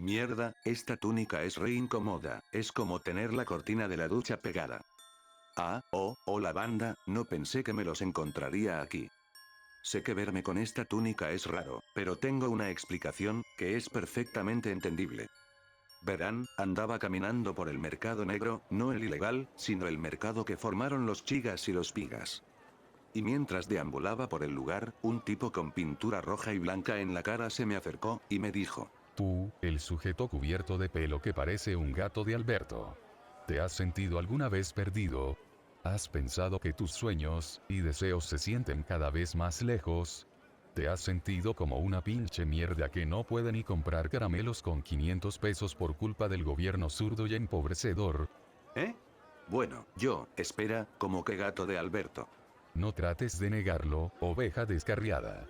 Mierda, esta túnica es re incómoda, es como tener la cortina de la ducha pegada. Hola banda, no pensé que me los encontraría aquí. Sé que verme con esta túnica es raro, pero tengo una explicación, que es perfectamente entendible. Verán, andaba caminando por el mercado negro, no el ilegal, sino el mercado que formaron los chigas y los pigas. Y mientras deambulaba por el lugar, un tipo con pintura roja y blanca en la cara se me acercó, y me dijo: Tú, el sujeto cubierto de pelo que parece un gato de Alberto. ¿Te has sentido alguna vez perdido? ¿Has pensado que tus sueños y deseos se sienten cada vez más lejos? ¿Te has sentido como una pinche mierda que no puede ni comprar caramelos con 500 pesos por culpa del gobierno zurdo y empobrecedor? ¿Eh? Bueno, espera, como que gato de Alberto. No trates de negarlo, oveja descarriada.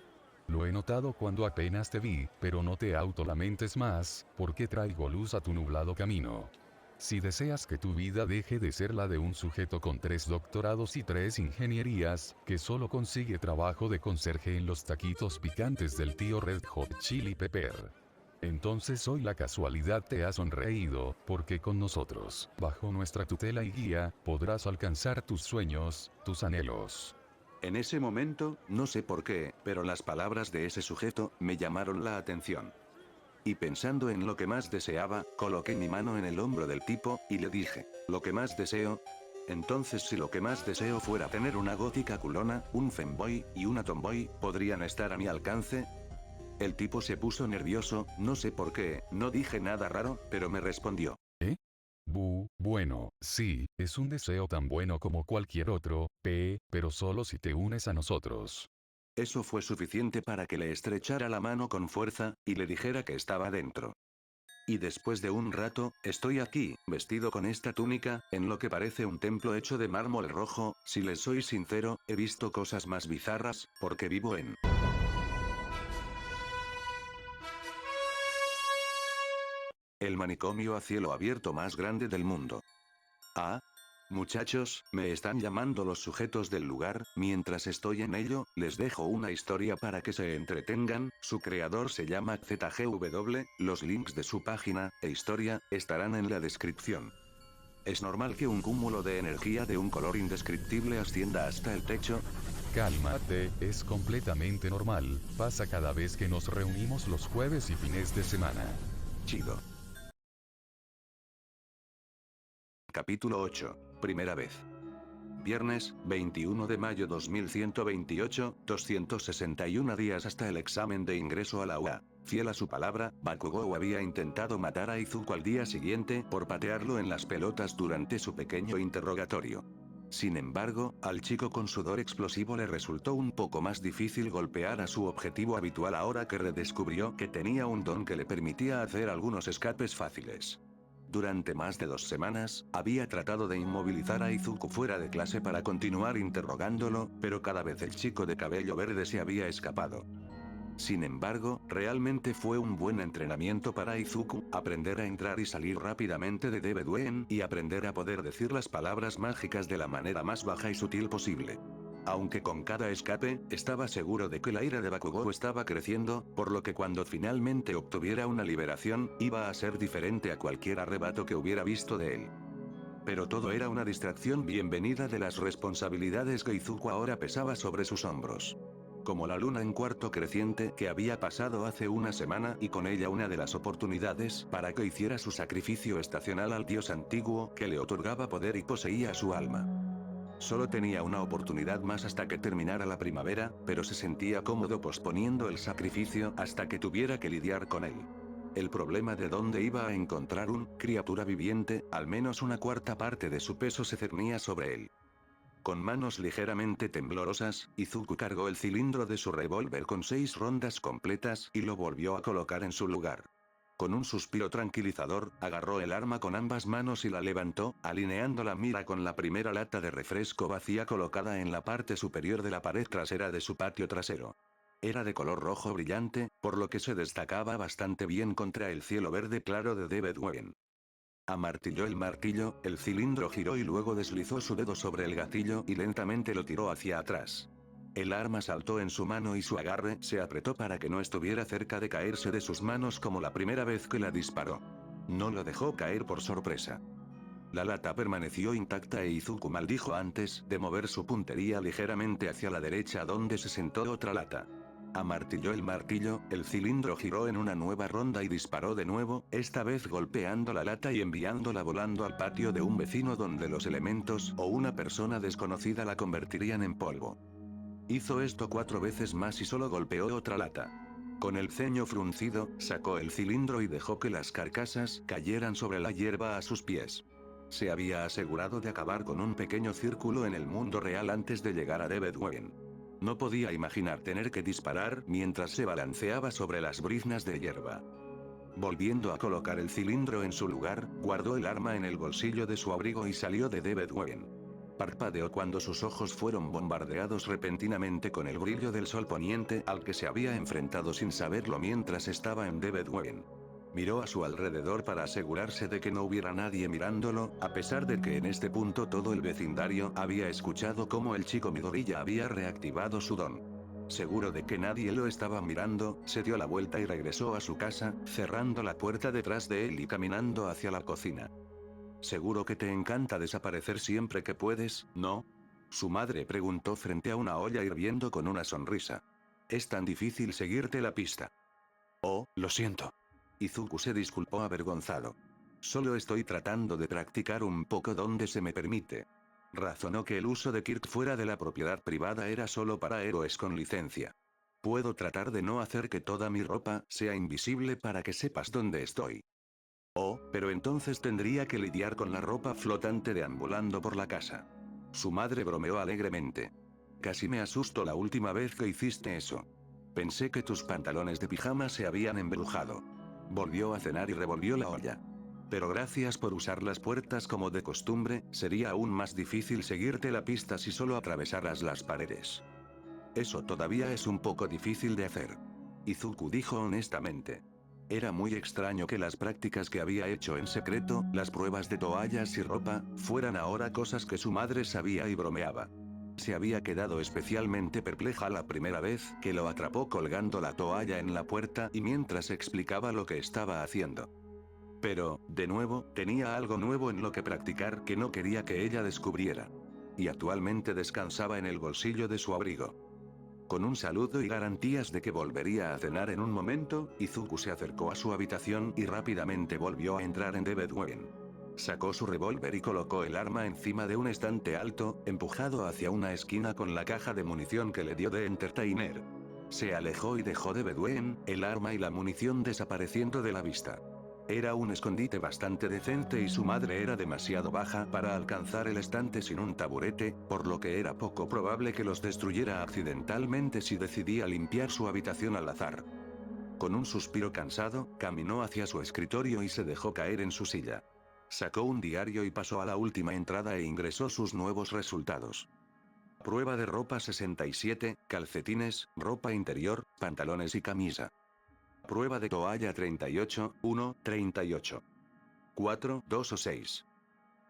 Lo he notado cuando apenas te vi, pero no te autolamentes más, porque traigo luz a tu nublado camino. Si deseas que tu vida deje de ser la de un sujeto con 3 doctorados y 3 ingenierías, que solo consigue trabajo de conserje en los taquitos picantes del tío Red Hot Chili Pepper. Entonces hoy la casualidad te ha sonreído, porque con nosotros, bajo nuestra tutela y guía, podrás alcanzar tus sueños, tus anhelos. En ese momento, no sé por qué, pero las palabras de ese sujeto me llamaron la atención. Y pensando en lo que más deseaba, coloqué mi mano en el hombro del tipo, y le dije: ¿lo que más deseo? Entonces si lo que más deseo fuera tener una gótica culona, un femboy, y una tomboy, ¿podrían estar a mi alcance? El tipo se puso nervioso, no sé por qué, no dije nada raro, pero me respondió: Bueno, sí, es un deseo tan bueno como cualquier otro, pero solo si te unes a nosotros. eso fue suficiente para que le estrechara la mano con fuerza, y le dijera que estaba dentro. Y después de un rato, estoy aquí, vestido con esta túnica, en lo que parece un templo hecho de mármol rojo. Si les soy sincero, he visto cosas más bizarras, porque vivo en el manicomio a cielo abierto más grande del mundo. Muchachos, me están llamando los sujetos del lugar. Mientras estoy en ello, les dejo una historia para que se entretengan. Su creador se llama ZGW, los links de su página e historia estarán en la descripción. ¿Es normal que un cúmulo de energía de un color indescriptible ascienda hasta el techo? Cálmate, es completamente normal, pasa cada vez que nos reunimos los jueves y fines de semana. Chido. Capítulo 8. Primera vez. Viernes, 21 de mayo 2128, 261 días hasta el examen de ingreso a la UA. Fiel a su palabra, Bakugou había intentado matar a Izuku al día siguiente por patearlo en las pelotas durante su pequeño interrogatorio. Sin embargo, al chico con sudor explosivo le resultó un poco más difícil golpear a su objetivo habitual ahora que redescubrió que tenía un don que le permitía hacer algunos escapes fáciles. Durante más de 2 semanas, había tratado de inmovilizar a Izuku fuera de clase para continuar interrogándolo, pero cada vez el chico de cabello verde se había escapado. Sin embargo, realmente fue un buen entrenamiento para Izuku, aprender a entrar y salir rápidamente de Debeduen y aprender a poder decir las palabras mágicas de la manera más baja y sutil posible. Aunque con cada escape, estaba seguro de que la ira de Bakugou estaba creciendo, por lo que cuando finalmente obtuviera una liberación, iba a ser diferente a cualquier arrebato que hubiera visto de él. Pero todo era una distracción bienvenida de las responsabilidades que Izuku ahora pesaba sobre sus hombros. Como la luna en cuarto creciente que había pasado hace una semana y con ella una de las oportunidades para que hiciera su sacrificio estacional al dios antiguo que le otorgaba poder y poseía su alma. Solo tenía una oportunidad más hasta que terminara la primavera, pero se sentía cómodo posponiendo el sacrificio hasta que tuviera que lidiar con él. El problema de dónde iba a encontrar un criatura viviente, al menos una cuarta parte de su peso se cernía sobre él. Con manos ligeramente temblorosas, Izuku cargó el cilindro de su revólver con 6 rondas completas y lo volvió a colocar en su lugar. Con un suspiro tranquilizador, agarró el arma con ambas manos y la levantó, alineando la mira con la primera lata de refresco vacía colocada en la parte superior de la pared trasera de su patio trasero. Era de color rojo brillante, por lo que se destacaba bastante bien contra el cielo verde claro de Debedwen. Amartilló el martillo, el cilindro giró y luego deslizó su dedo sobre el gatillo y lentamente lo tiró hacia atrás. El arma saltó en su mano y su agarre se apretó para que no estuviera cerca de caerse de sus manos como la primera vez que la disparó. No lo dejó caer por sorpresa. La lata permaneció intacta e Izuku maldijo antes de mover su puntería ligeramente hacia la derecha donde se sentó otra lata. Amartilló el martillo, el cilindro giró en una nueva ronda y disparó de nuevo, esta vez golpeando la lata y enviándola volando al patio de un vecino donde los elementos o una persona desconocida la convertirían en polvo. Hizo esto 4 veces más y solo golpeó otra lata. Con el ceño fruncido, sacó el cilindro y dejó que las carcasas cayeran sobre la hierba a sus pies. Se había asegurado de acabar con un pequeño círculo en el mundo real antes de llegar a Devedwen. No podía imaginar tener que disparar mientras se balanceaba sobre las briznas de hierba. Volviendo a colocar el cilindro en su lugar, guardó el arma en el bolsillo de su abrigo y salió de Devedwen. Parpadeó cuando sus ojos fueron bombardeados repentinamente con el brillo del sol poniente al que se había enfrentado sin saberlo mientras estaba en Devedwen. Miró a su alrededor para asegurarse de que no hubiera nadie mirándolo, a pesar de que en este punto todo el vecindario había escuchado cómo el chico Midoriya había reactivado su don. Seguro de que nadie lo estaba mirando, se dio la vuelta y regresó a su casa, cerrando la puerta detrás de él y caminando hacia la cocina. Seguro que te encanta desaparecer siempre que puedes, ¿no? Su madre preguntó frente a una olla hirviendo con una sonrisa. Es tan difícil seguirte la pista. Oh, lo siento. Izuku se disculpó avergonzado. Solo estoy tratando de practicar un poco donde se me permite. Razonó que el uso de Kirk fuera de la propiedad privada era solo para héroes con licencia. Puedo tratar de no hacer que toda mi ropa sea invisible para que sepas dónde estoy. Oh, pero entonces tendría que lidiar con la ropa flotante deambulando por la casa. Su madre bromeó alegremente. Casi me asustó la última vez que hiciste eso. Pensé que tus pantalones de pijama se habían embrujado. Volvió a cenar y revolvió la olla. Pero gracias por usar las puertas como de costumbre, sería aún más difícil seguirte la pista si solo atravesaras las paredes. Eso todavía es un poco difícil de hacer. Izuku dijo honestamente. Era muy extraño que las prácticas que había hecho en secreto, las pruebas de toallas y ropa, fueran ahora cosas que su madre sabía y bromeaba. Se había quedado especialmente perpleja la primera vez que lo atrapó colgando la toalla en la puerta y mientras explicaba lo que estaba haciendo. Pero, de nuevo, tenía algo nuevo en lo que practicar que no quería que ella descubriera. Y actualmente descansaba en el bolsillo de su abrigo. Con un saludo y garantías de que volvería a cenar en un momento, Izuku se acercó a su habitación y rápidamente volvió a entrar en Devedwen. Sacó su revólver y colocó el arma encima de un estante alto, empujado hacia una esquina con la caja de munición que le dio The Entertainer. Se alejó y dejó Devedwen, el arma y la munición desapareciendo de la vista. Era un escondite bastante decente y su madre era demasiado baja para alcanzar el estante sin un taburete, por lo que era poco probable que los destruyera accidentalmente si decidía limpiar su habitación al azar. Con un suspiro cansado, caminó hacia su escritorio y se dejó caer en su silla. Sacó un diario y pasó a la última entrada e ingresó sus nuevos resultados. Prueba de ropa 67, calcetines, ropa interior, pantalones y camisa. Prueba de toalla 38, 1, 38. 4, 2 o 6.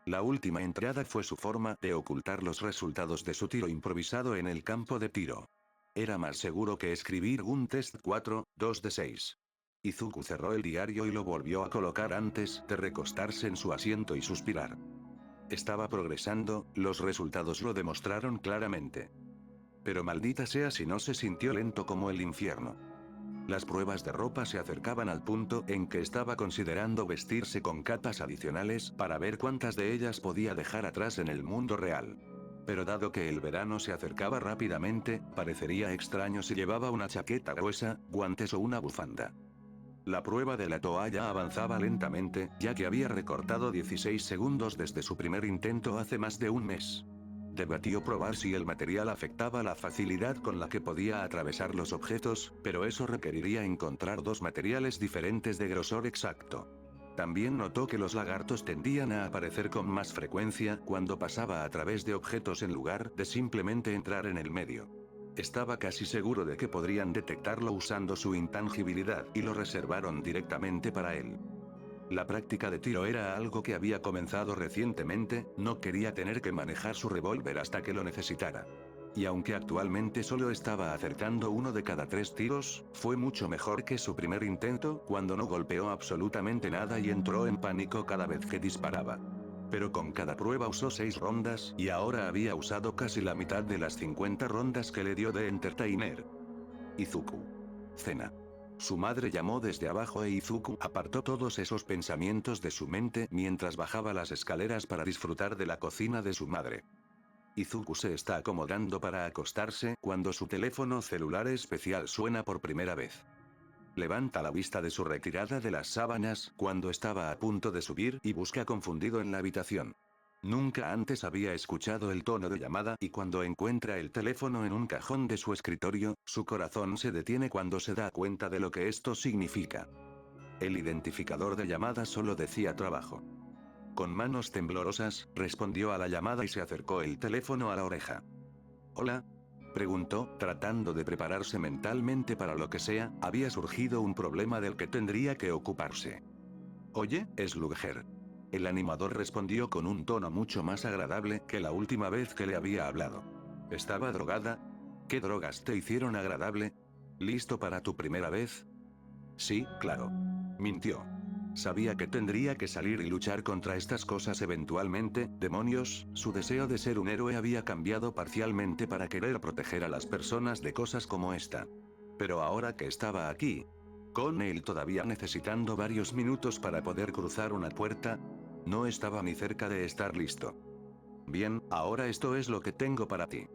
La última entrada fue su forma de ocultar los resultados de su tiro improvisado en el campo de tiro. Era más seguro que escribir un test 4, 2 de 6. Izuku cerró el diario y lo volvió a colocar antes de recostarse en su asiento y suspirar. Estaba progresando, los resultados lo demostraron claramente. Pero maldita sea si no se sintió lento como el infierno. Las pruebas de ropa se acercaban al punto en que estaba considerando vestirse con capas adicionales para ver cuántas de ellas podía dejar atrás en el mundo real. Pero dado que el verano se acercaba rápidamente, parecería extraño si llevaba una chaqueta gruesa, guantes o una bufanda. La prueba de la toalla avanzaba lentamente, ya que había recortado 16 segundos desde su primer intento hace más de un mes. Debatió probar si el material afectaba la facilidad con la que podía atravesar los objetos, pero eso requeriría encontrar dos materiales diferentes de grosor exacto. También notó que los lagartos tendían a aparecer con más frecuencia cuando pasaba a través de objetos en lugar de simplemente entrar en el medio. Estaba casi seguro de que podrían detectarlo usando su intangibilidad y lo reservaron directamente para él. La práctica de tiro era algo que había comenzado recientemente, no quería tener que manejar su revólver hasta que lo necesitara. Y aunque actualmente solo estaba acertando 1 de cada 3 tiros, fue mucho mejor que su primer intento, cuando no golpeó absolutamente nada y entró en pánico cada vez que disparaba. Pero con cada prueba usó 6 rondas, y ahora había usado casi la mitad de las 50 rondas que le dio The Entertainer. Izuku. Cena. Su madre llamó desde abajo e Izuku apartó todos esos pensamientos de su mente mientras bajaba las escaleras para disfrutar de la cocina de su madre. Izuku se está acomodando para acostarse cuando su teléfono celular especial suena por primera vez. Levanta la vista de su retirada de las sábanas cuando estaba a punto de subir y busca confundido en la habitación. Nunca antes había escuchado el tono de llamada y cuando encuentra el teléfono en un cajón de su escritorio, su corazón se detiene cuando se da cuenta de lo que esto significa. El identificador de llamada solo decía trabajo. Con manos temblorosas, respondió a la llamada y se acercó el teléfono a la oreja. ¿Hola? Preguntó, tratando de prepararse mentalmente para lo que sea, había surgido un problema del que tendría que ocuparse. Oye, Slugger. El animador respondió con un tono mucho más agradable que la última vez que le había hablado. ¿Estaba drogada? ¿Qué drogas te hicieron agradable? ¿Listo para tu primera vez? Sí, claro. Mintió. Sabía que tendría que salir y luchar contra estas cosas eventualmente, demonios, su deseo de ser un héroe había cambiado parcialmente para querer proteger a las personas de cosas como esta. Pero ahora que estaba aquí, con él todavía necesitando varios minutos para poder cruzar una puerta, no estaba ni cerca de estar listo. Bien, ahora esto es lo que tengo para ti.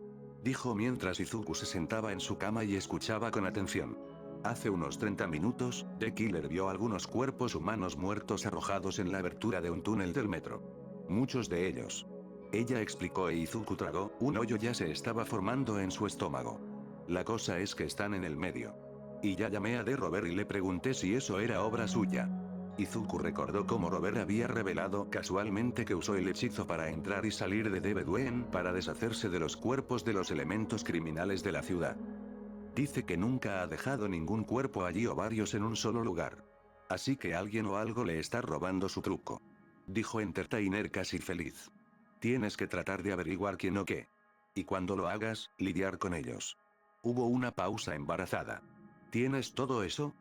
Dijo mientras Izuku se sentaba en su cama y escuchaba con atención. Hace unos 30 minutos, The Killer vio algunos cuerpos humanos muertos arrojados en la abertura de un túnel del metro. Muchos de ellos. Ella explicó e Izuku tragó, un hoyo ya se estaba formando en su estómago. La cosa es que están en el medio. Y ya llamé a The Robert y le pregunté si eso era obra suya. Izuku recordó cómo Robert había revelado casualmente que usó el hechizo para entrar y salir de Bedouin para deshacerse de los cuerpos de los elementos criminales de la ciudad. Dice que nunca ha dejado ningún cuerpo allí o varios en un solo lugar. Así que alguien o algo le está robando su truco. Dijo Entertainer casi feliz. Tienes que tratar de averiguar quién o qué. Y cuando lo hagas, lidiar con ellos. Hubo una pausa embarazada. ¿Tienes todo eso?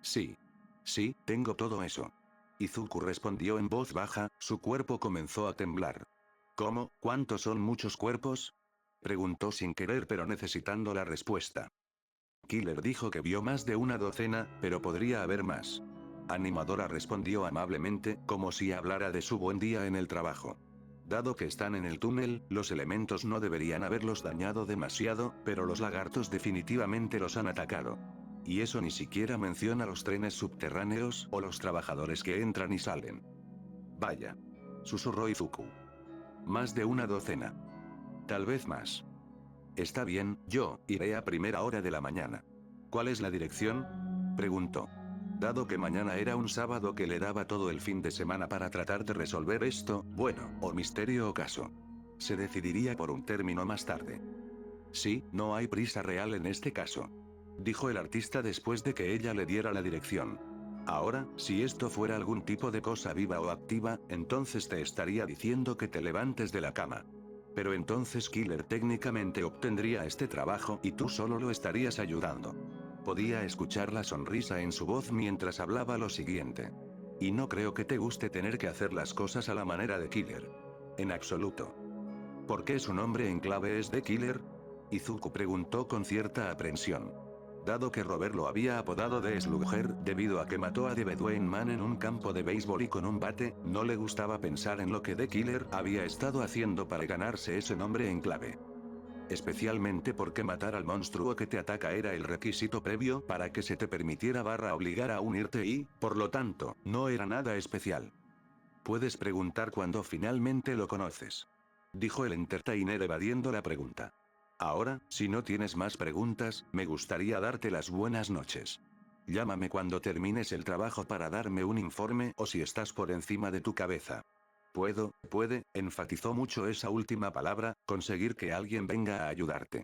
Sí. Sí, tengo todo eso. Izuku respondió en voz baja, su cuerpo comenzó a temblar. ¿Cómo? ¿Cuántos son muchos cuerpos? Preguntó sin querer pero necesitando la respuesta. Killer dijo que vio más de una docena, pero podría haber más. Animadora respondió amablemente, como si hablara de su buen día en el trabajo. Dado que están en el túnel, los elementos no deberían haberlos dañado demasiado, pero los lagartos definitivamente los han atacado. Y eso ni siquiera menciona los trenes subterráneos o los trabajadores que entran y salen. Vaya. Susurró Izuku. Más de una docena. Tal vez más. Está bien, yo iré a primera hora de la mañana. ¿Cuál es la dirección? Preguntó. Dado que mañana era un sábado que le daba todo el fin de semana para tratar de resolver esto, bueno, o misterio o caso. Se decidiría por un término más tarde. Sí, no hay prisa real en este caso. Dijo el artista después de que ella le diera la dirección. Ahora, si esto fuera algún tipo de cosa viva o activa, entonces te estaría diciendo que te levantes de la cama. Pero entonces Killer técnicamente obtendría este trabajo y tú solo lo estarías ayudando. Podía escuchar la sonrisa en su voz mientras hablaba lo siguiente. Y no creo que te guste tener que hacer las cosas a la manera de Killer. En absoluto. ¿Por qué su nombre en clave es The Killer? Izuku preguntó con cierta aprensión. Dado que Robert lo había apodado de Slugger debido a que mató a The Bedouin Man en un campo de béisbol y con un bate, no le gustaba pensar en lo que The Killer había estado haciendo para ganarse ese nombre en clave. Especialmente porque matar al monstruo que te ataca era el requisito previo para que se te permitiera obligar a unirte y, por lo tanto, no era nada especial. Puedes preguntar cuando finalmente lo conoces. Dijo el entertainer evadiendo la pregunta. Ahora, si no tienes más preguntas, me gustaría darte las buenas noches. Llámame cuando termines el trabajo para darme un informe o si estás por encima de tu cabeza. Puede, enfatizó mucho esa última palabra, conseguir que alguien venga a ayudarte.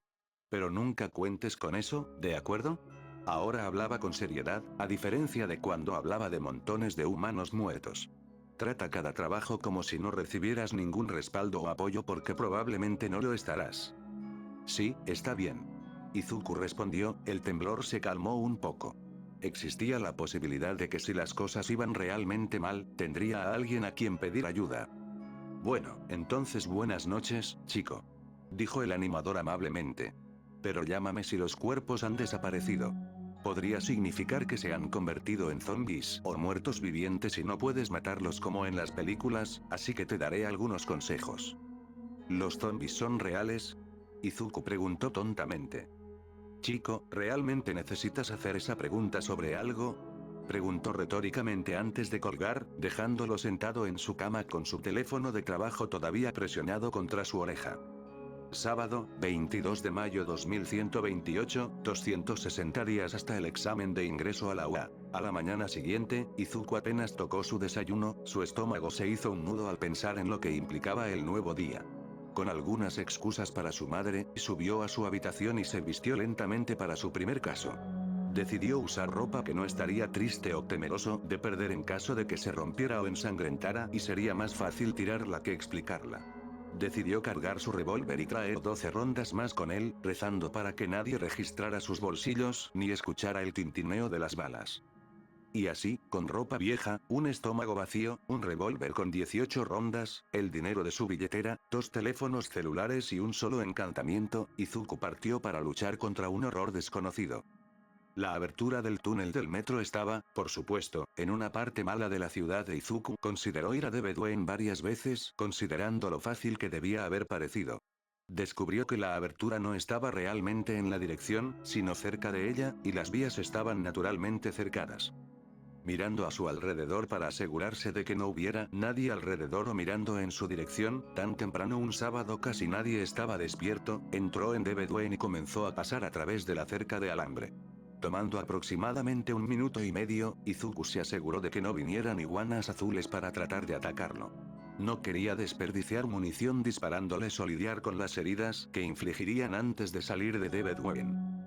Pero nunca cuentes con eso, ¿de acuerdo? Ahora hablaba con seriedad, a diferencia de cuando hablaba de montones de humanos muertos. Trata cada trabajo como si no recibieras ningún respaldo o apoyo porque probablemente no lo estarás. Sí, está bien. Izuku respondió, el temblor se calmó un poco. Existía la posibilidad de que si las cosas iban realmente mal, tendría a alguien a quien pedir ayuda. Bueno, entonces buenas noches, chico. Dijo el animador amablemente. Pero llámame si los cuerpos han desaparecido. Podría significar que se han convertido en zombies o muertos vivientes y no puedes matarlos como en las películas, así que te daré algunos consejos. ¿Los zombies son reales? Izuku preguntó tontamente. Chico, ¿realmente necesitas hacer esa pregunta sobre algo? Preguntó retóricamente antes de colgar, dejándolo sentado en su cama con su teléfono de trabajo todavía presionado contra su oreja. Sábado, 22 de mayo 2128, 260 días hasta el examen de ingreso a la UA. A la mañana siguiente, Izuku apenas tocó su desayuno, su estómago se hizo un nudo al pensar en lo que implicaba el nuevo día. Con algunas excusas para su madre, subió a su habitación y se vistió lentamente para su primer caso. Decidió usar ropa que no estaría triste o temeroso de perder en caso de que se rompiera o ensangrentara y sería más fácil tirarla que explicarla. Decidió cargar su revólver y traer 12 rondas más con él, rezando para que nadie registrara sus bolsillos ni escuchara el tintineo de las balas. Y así, con ropa vieja, un estómago vacío, un revólver con 18 rondas, el dinero de su billetera, 2 teléfonos celulares y un solo encantamiento, Izuku partió para luchar contra un horror desconocido. La abertura del túnel del metro estaba, por supuesto, en una parte mala de la ciudad de Izuku. Consideró ir a Debeduen varias veces, considerando lo fácil que debía haber parecido. Descubrió que la abertura no estaba realmente en la dirección, sino cerca de ella, y las vías estaban naturalmente cercadas. Mirando a su alrededor para asegurarse de que no hubiera nadie alrededor o mirando en su dirección, tan temprano un sábado casi nadie estaba despierto, entró en Debeduen y comenzó a pasar a través de la cerca de alambre. Tomando aproximadamente 1 minuto y medio, Izuku se aseguró de que no vinieran iguanas azules para tratar de atacarlo. No quería desperdiciar munición disparándoles o lidiar con las heridas que infligirían antes de salir de Debedwen.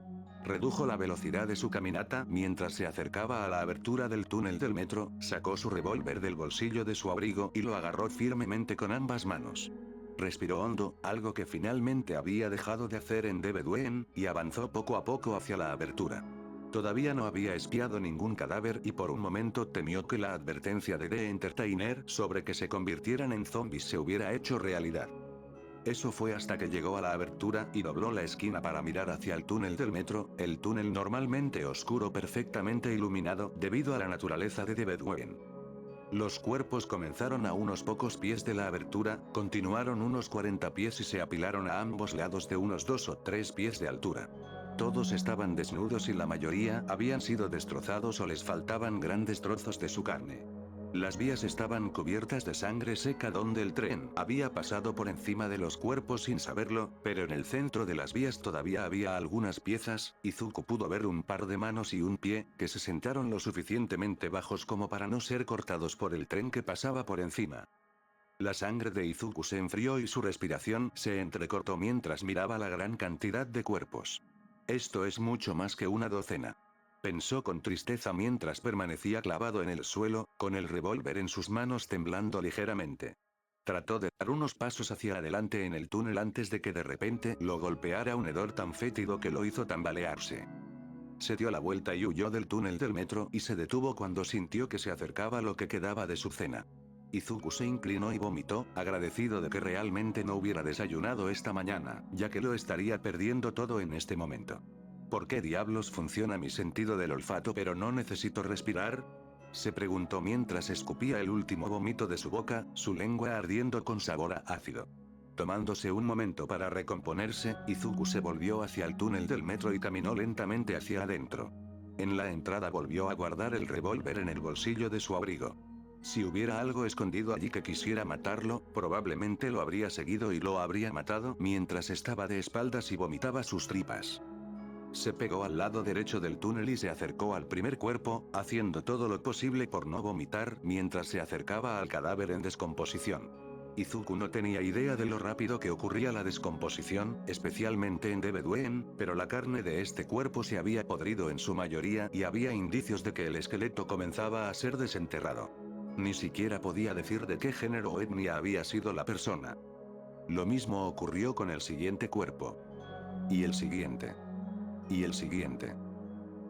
Redujo la velocidad de su caminata mientras se acercaba a la abertura del túnel del metro, sacó su revólver del bolsillo de su abrigo y lo agarró firmemente con ambas manos. Respiró hondo, algo que finalmente había dejado de hacer en Debedwen, y avanzó poco a poco hacia la abertura. Todavía no había espiado ningún cadáver y por un momento temió que la advertencia de The Entertainer sobre que se convirtieran en zombies se hubiera hecho realidad. Eso fue hasta que llegó a la abertura y dobló la esquina para mirar hacia el túnel del metro, el túnel normalmente oscuro perfectamente iluminado debido a la naturaleza de Debedwen. Los cuerpos comenzaron a unos pocos pies de la abertura, continuaron unos 40 pies y se apilaron a ambos lados de unos 2 o 3 pies de altura. Todos estaban desnudos y la mayoría habían sido destrozados o les faltaban grandes trozos de su carne. Las vías estaban cubiertas de sangre seca donde el tren había pasado por encima de los cuerpos sin saberlo, pero en el centro de las vías todavía había algunas piezas. Izuku pudo ver un par de manos y un pie, que se sentaron lo suficientemente bajos como para no ser cortados por el tren que pasaba por encima. La sangre de Izuku se enfrió y su respiración se entrecortó mientras miraba la gran cantidad de cuerpos. Esto es mucho más que una docena. Pensó con tristeza mientras permanecía clavado en el suelo, con el revólver en sus manos temblando ligeramente. Trató de dar unos pasos hacia adelante en el túnel antes de que de repente lo golpeara un hedor tan fétido que lo hizo tambalearse. Se dio la vuelta y huyó del túnel del metro y se detuvo cuando sintió que se acercaba lo que quedaba de su cena. Izuku se inclinó y vomitó, agradecido de que realmente no hubiera desayunado esta mañana, ya que lo estaría perdiendo todo en este momento. ¿Por qué diablos funciona mi sentido del olfato pero no necesito respirar? Se preguntó mientras escupía el último vómito de su boca, su lengua ardiendo con sabor a ácido. Tomándose un momento para recomponerse, Izuku se volvió hacia el túnel del metro y caminó lentamente hacia adentro. En la entrada volvió a guardar el revólver en el bolsillo de su abrigo. Si hubiera algo escondido allí que quisiera matarlo, probablemente lo habría seguido y lo habría matado mientras estaba de espaldas y vomitaba sus tripas. Se pegó al lado derecho del túnel y se acercó al primer cuerpo, haciendo todo lo posible por no vomitar mientras se acercaba al cadáver en descomposición. Izuku no tenía idea de lo rápido que ocurría la descomposición, especialmente en Debedwen, pero la carne de este cuerpo se había podrido en su mayoría y había indicios de que el esqueleto comenzaba a ser desenterrado. Ni siquiera podía decir de qué género o etnia había sido la persona. Lo mismo ocurrió con el siguiente cuerpo. Y el siguiente. Y el siguiente.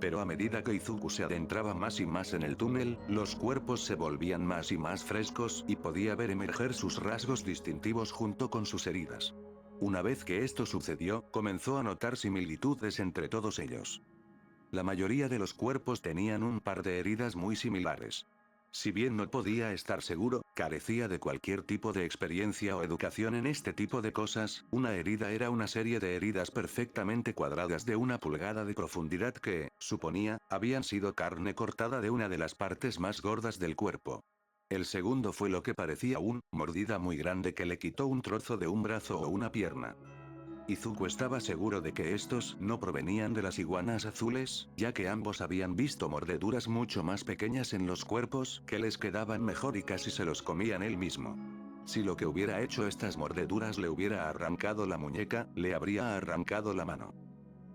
Pero a medida que Izuku se adentraba más y más en el túnel, los cuerpos se volvían más y más frescos y podía ver emerger sus rasgos distintivos junto con sus heridas. Una vez que esto sucedió, comenzó a notar similitudes entre todos ellos. La mayoría de los cuerpos tenían un par de heridas muy similares. Si bien no podía estar seguro, carecía de cualquier tipo de experiencia o educación en este tipo de cosas, una herida era una serie de heridas perfectamente cuadradas de 1 pulgada de profundidad que, suponía, habían sido carne cortada de una de las partes más gordas del cuerpo. El segundo fue lo que parecía una mordida muy grande que le quitó un trozo de un brazo o una pierna. Izuku estaba seguro de que estos no provenían de las iguanas azules, ya que ambos habían visto mordeduras mucho más pequeñas en los cuerpos, que les quedaban mejor y casi se los comían él mismo. Si lo que hubiera hecho estas mordeduras le hubiera arrancado la muñeca, le habría arrancado la mano.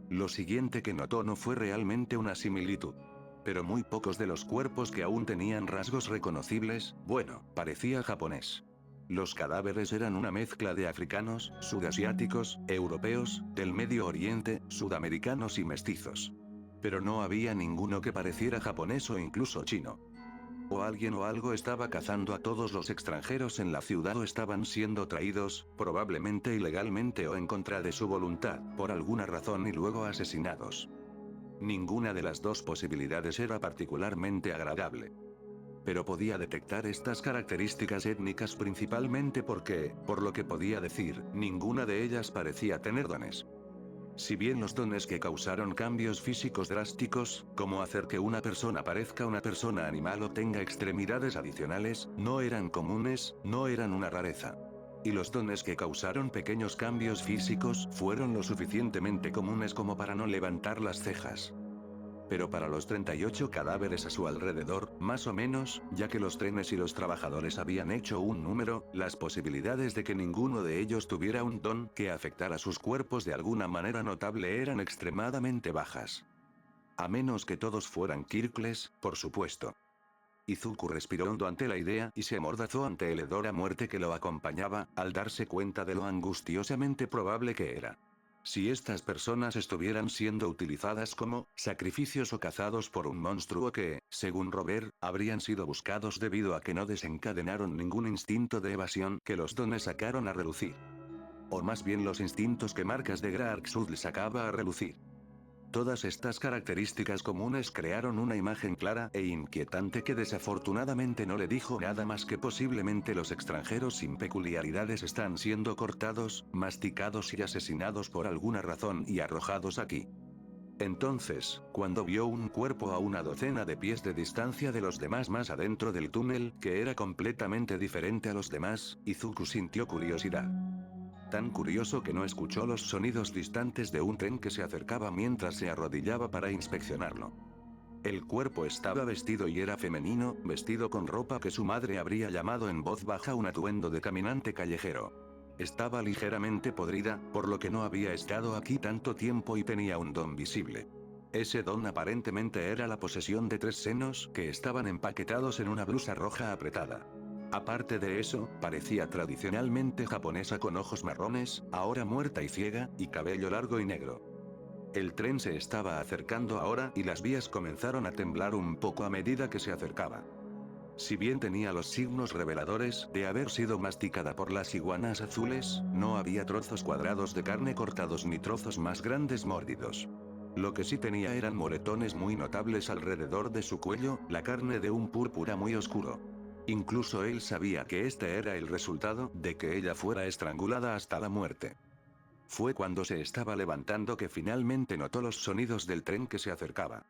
Lo siguiente que notó no fue realmente una similitud. Pero muy pocos de los cuerpos que aún tenían rasgos reconocibles, bueno, parecía japonés. Los cadáveres eran una mezcla de africanos, sudasiáticos, europeos, del Medio Oriente, sudamericanos y mestizos. Pero no había ninguno que pareciera japonés o incluso chino. O alguien o algo estaba cazando a todos los extranjeros en la ciudad o estaban siendo traídos, probablemente ilegalmente o en contra de su voluntad, por alguna razón y luego asesinados. Ninguna de las dos posibilidades era particularmente agradable. Pero podía detectar estas características étnicas principalmente porque, por lo que podía decir, ninguna de ellas parecía tener dones. Si bien los dones que causaron cambios físicos drásticos, como hacer que una persona parezca una persona animal o tenga extremidades adicionales, no eran comunes, no eran una rareza. Y los dones que causaron pequeños cambios físicos fueron lo suficientemente comunes como para no levantar las cejas. Pero para los 38 cadáveres a su alrededor, más o menos, ya que los trenes y los trabajadores habían hecho un número, las posibilidades de que ninguno de ellos tuviera un don que afectara sus cuerpos de alguna manera notable eran extremadamente bajas. A menos que todos fueran Kirkles, por supuesto. Izuku respiró hondo ante la idea y se amordazó ante el hedor a muerte que lo acompañaba, al darse cuenta de lo angustiosamente probable que era. Si estas personas estuvieran siendo utilizadas como sacrificios o cazados por un monstruo que, según Robert, habrían sido buscados debido a que no desencadenaron ningún instinto de evasión que los dones sacaron a relucir. O más bien los instintos que Marcas de Graarksud sacaba a relucir. Todas estas características comunes crearon una imagen clara e inquietante que desafortunadamente no le dijo nada más que posiblemente los extranjeros sin peculiaridades están siendo cortados, masticados y asesinados por alguna razón y arrojados aquí. Entonces, cuando vio un cuerpo a una docena de pies de distancia de los demás más adentro del túnel, que era completamente diferente a los demás, Izuku sintió curiosidad. Tan curioso que no escuchó los sonidos distantes de un tren que se acercaba mientras se arrodillaba para inspeccionarlo. El cuerpo estaba vestido y era femenino, vestido con ropa que su madre habría llamado en voz baja un atuendo de caminante callejero. Estaba ligeramente podrida, por lo que no había estado aquí tanto tiempo y tenía un don visible. Ese don aparentemente era la posesión de 3 senos que estaban empaquetados en una blusa roja apretada. Aparte de eso, parecía tradicionalmente japonesa con ojos marrones, ahora muerta y ciega, y cabello largo y negro. El tren se estaba acercando ahora y las vías comenzaron a temblar un poco a medida que se acercaba. Si bien tenía los signos reveladores de haber sido masticada por las iguanas azules, no había trozos cuadrados de carne cortados ni trozos más grandes mórdidos. Lo que sí tenía eran moretones muy notables alrededor de su cuello, la carne de un púrpura muy oscuro. Incluso él sabía que este era el resultado de que ella fuera estrangulada hasta la muerte. Fue cuando se estaba levantando que finalmente notó los sonidos del tren que se acercaba.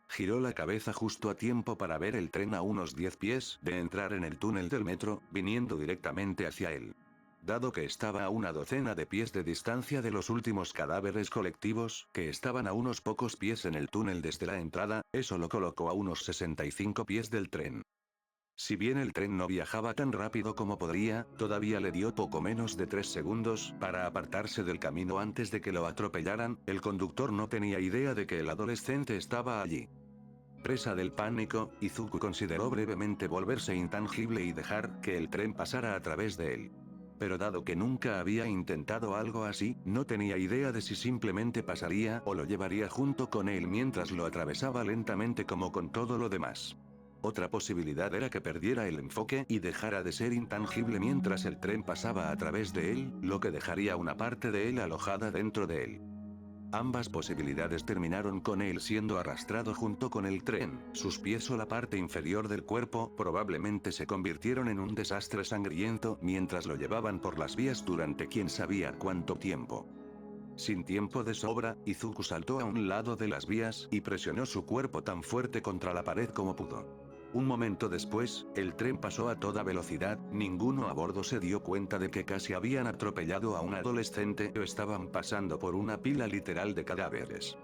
Giró la cabeza justo a tiempo para ver el tren a unos 10 pies de entrar en el túnel del metro, viniendo directamente hacia él. Dado que estaba a una docena de pies de distancia de los últimos cadáveres colectivos, que estaban a unos pocos pies en el túnel desde la entrada, eso lo colocó a unos 65 pies del tren. Si bien el tren no viajaba tan rápido como podría, todavía le dio poco menos de 3 segundos para apartarse del camino antes de que lo atropellaran. El conductor no tenía idea de que el adolescente estaba allí. Presa del pánico, Izuku consideró brevemente volverse intangible y dejar que el tren pasara a través de él. Pero dado que nunca había intentado algo así, no tenía idea de si simplemente pasaría o lo llevaría junto con él mientras lo atravesaba lentamente como con todo lo demás. Otra posibilidad era que perdiera el enfoque y dejara de ser intangible mientras el tren pasaba a través de él, lo que dejaría una parte de él alojada dentro de él. Ambas posibilidades terminaron con él siendo arrastrado junto con el tren, sus pies o la parte inferior del cuerpo probablemente se convirtieron en un desastre sangriento mientras lo llevaban por las vías durante quién sabía cuánto tiempo. Sin tiempo de sobra, Izuku saltó a un lado de las vías y presionó su cuerpo tan fuerte contra la pared como pudo. Un momento después, el tren pasó a toda velocidad, ninguno a bordo se dio cuenta de que casi habían atropellado a un adolescente o estaban pasando por una pila literal de cadáveres.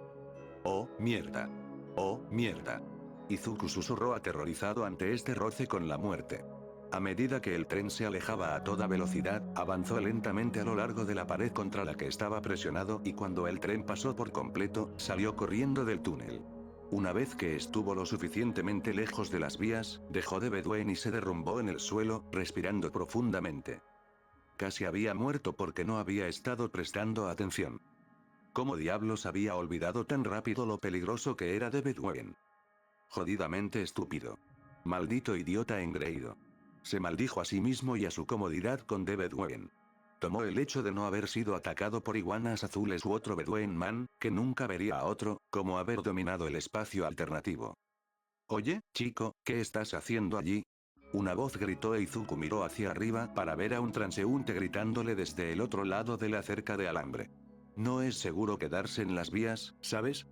¡Oh, mierda! ¡Oh, mierda! Izuku susurró aterrorizado ante este roce con la muerte. A medida que el tren se alejaba a toda velocidad, avanzó lentamente a lo largo de la pared contra la que estaba presionado y cuando el tren pasó por completo, salió corriendo del túnel. Una vez que estuvo lo suficientemente lejos de las vías, dejó de Bedouin y se derrumbó en el suelo, respirando profundamente. Casi había muerto porque no había estado prestando atención. ¿Cómo diablos había olvidado tan rápido lo peligroso que era de Bedouin? Jodidamente estúpido. Maldito idiota engreído. Se maldijo a sí mismo y a su comodidad con The Bedouin. Tomó el hecho de no haber sido atacado por iguanas azules u otro Bedouin Man, que nunca vería a otro, como haber dominado el espacio alternativo. Oye, chico, ¿qué estás haciendo allí? Una voz gritó e Izuku miró hacia arriba para ver a un transeúnte gritándole desde el otro lado de la cerca de alambre. No es seguro quedarse en las vías, ¿sabes?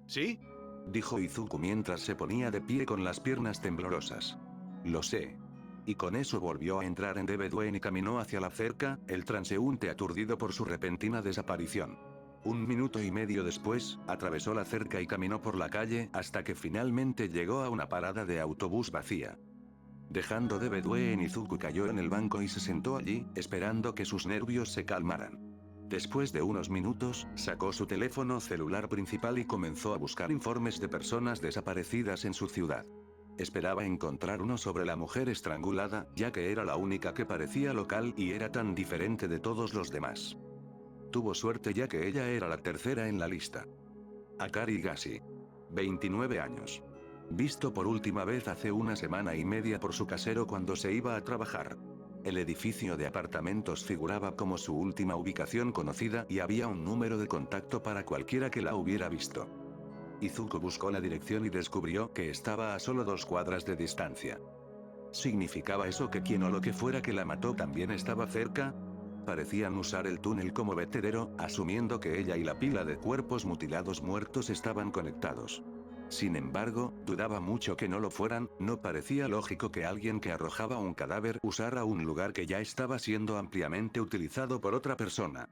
¿Sí? Dijo Izuku mientras se ponía de pie con las piernas temblorosas. Lo sé. Y con eso volvió a entrar en The Bedouin y caminó hacia la cerca, el transeúnte aturdido por su repentina desaparición. 1 minuto y medio después, atravesó la cerca y caminó por la calle hasta que finalmente llegó a una parada de autobús vacía. Dejando The Bedouin, Izuku cayó en el banco y se sentó allí, esperando que sus nervios se calmaran. Después de unos minutos, sacó su teléfono celular principal y comenzó a buscar informes de personas desaparecidas en su ciudad. Esperaba encontrar uno sobre la mujer estrangulada, ya que era la única que parecía local y era tan diferente de todos los demás. Tuvo suerte ya que ella era la tercera en la lista. Akari Higashi. 29 años. Visto por última vez hace 1 semana y media por su casero cuando se iba a trabajar. El edificio de apartamentos figuraba como su última ubicación conocida y había un número de contacto para cualquiera que la hubiera visto. Izuku buscó la dirección y descubrió que estaba a solo 2 cuadras de distancia. ¿Significaba eso que quien o lo que fuera que la mató también estaba cerca? Parecían usar el túnel como vertedero, asumiendo que ella y la pila de cuerpos mutilados muertos estaban conectados. Sin embargo, dudaba mucho que no lo fueran, no parecía lógico que alguien que arrojaba un cadáver usara un lugar que ya estaba siendo ampliamente utilizado por otra persona.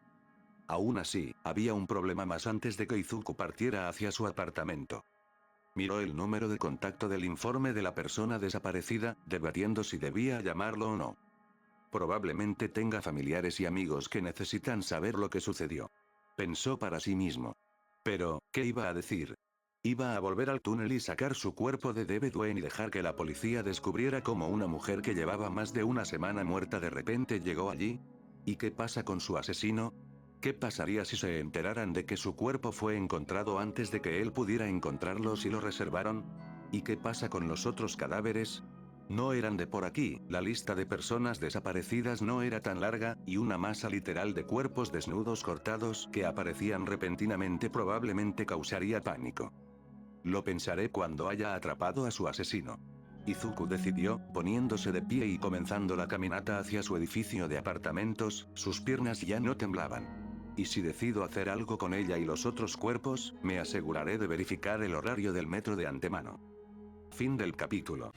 Aún así, había un problema más antes de que Izuku partiera hacia su apartamento. Miró el número de contacto del informe de la persona desaparecida, debatiendo si debía llamarlo o no. Probablemente tenga familiares y amigos que necesitan saber lo que sucedió. Pensó para sí mismo. Pero, ¿qué iba a decir? Iba a volver al túnel y sacar su cuerpo de The Bedouin y dejar que la policía descubriera cómo una mujer que llevaba más de 1 semana muerta de repente llegó allí. ¿Y qué pasa con su asesino? ¿Qué pasaría si se enteraran de que su cuerpo fue encontrado antes de que él pudiera encontrarlos y lo reservaron? ¿Y qué pasa con los otros cadáveres? No eran de por aquí, la lista de personas desaparecidas no era tan larga, y una masa literal de cuerpos desnudos cortados que aparecían repentinamente probablemente causaría pánico. Lo pensaré cuando haya atrapado a su asesino. Izuku decidió, poniéndose de pie y comenzando la caminata hacia su edificio de apartamentos, sus piernas ya no temblaban. Y si decido hacer algo con ella y los otros cuerpos, me aseguraré de verificar el horario del metro de antemano. Fin del capítulo.